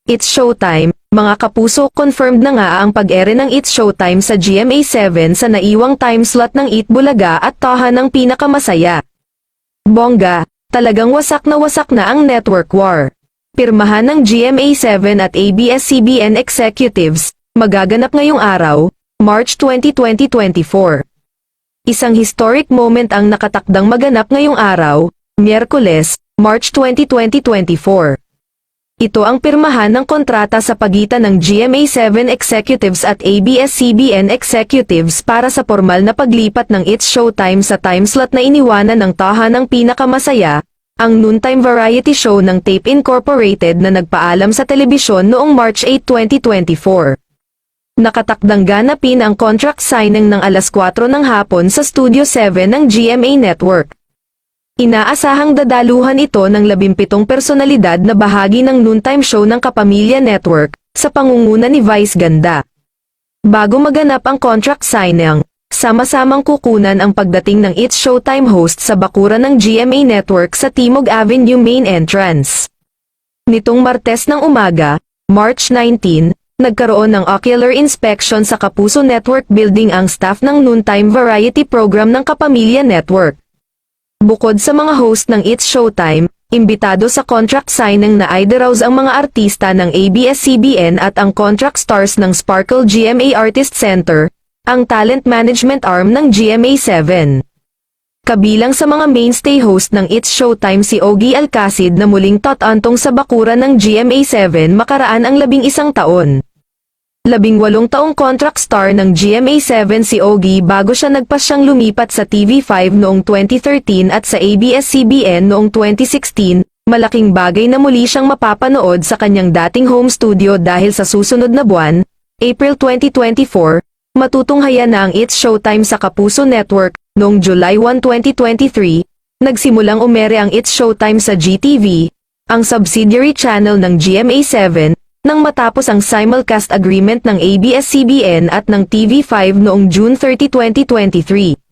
It's Showtime, mga kapuso, confirmed na nga ang pag-ere ng It's Showtime sa GMA7 sa naiwang time slot ng Eat Bulaga at Taha ng Pinakamasaya. Bongga, talagang wasak na ang network war. Pirmahan ng GMA7 at ABS-CBN executives, magaganap ngayong araw, March 20, 2024. Isang historic moment ang nakatakdang maganap ngayong araw, Miyerkules, March 20, 2024. Ito ang pirmahan ng kontrata sa pagitan ng GMA7 executives at ABS-CBN executives para sa formal na paglipat ng It's Showtime sa timeslot na iniwanan ng Taha ng Pinakamasaya, ang noontime variety show ng Tape Incorporated na nagpaalam sa telebisyon noong March 8, 2024. Nakatakdang ganapin ang contract signing ng alas 4 ng hapon sa Studio 7 ng GMA Network. Inaasahang dadaluhan ito ng 17 personalidad na bahagi ng noontime show ng Kapamilya Network, sa pangunguna ni Vice Ganda. Bago maganap ang contract signing, sama-samang kukunan ang pagdating ng It's Showtime host sa bakuran ng GMA Network sa Timog Avenue Main Entrance. Nitong Martes ng umaga, March 19, nagkaroon ng ocular inspection sa Kapuso Network Building ang staff ng noontime variety program ng Kapamilya Network. Bukod sa mga host ng It's Showtime, imbitado sa contract signing na idaraws ang mga artista ng ABS-CBN at ang contract stars ng Sparkle GMA Artist Center, ang talent management arm ng GMA7. Kabilang sa mga mainstay host ng It's Showtime si Ogie Alcacid na muling tatantong sa bakuran ng GMA7 makaraan ang 11 taon. 18 taong contract star ng GMA7 si Ogie bago siya nagpasyang lumipat sa TV5 noong 2013 at sa ABS-CBN noong 2016, malaking bagay na muli siyang mapapanood sa kanyang dating home studio dahil sa susunod na buwan, April 2024, matutunghayan na ang It's Showtime sa Kapuso Network. Noong July 1, 2023, nagsimulang umere ang It's Showtime sa GTV, ang subsidiary channel ng GMA7, nang matapos ang simulcast agreement ng ABS-CBN at ng TV5 noong June 30, 2023.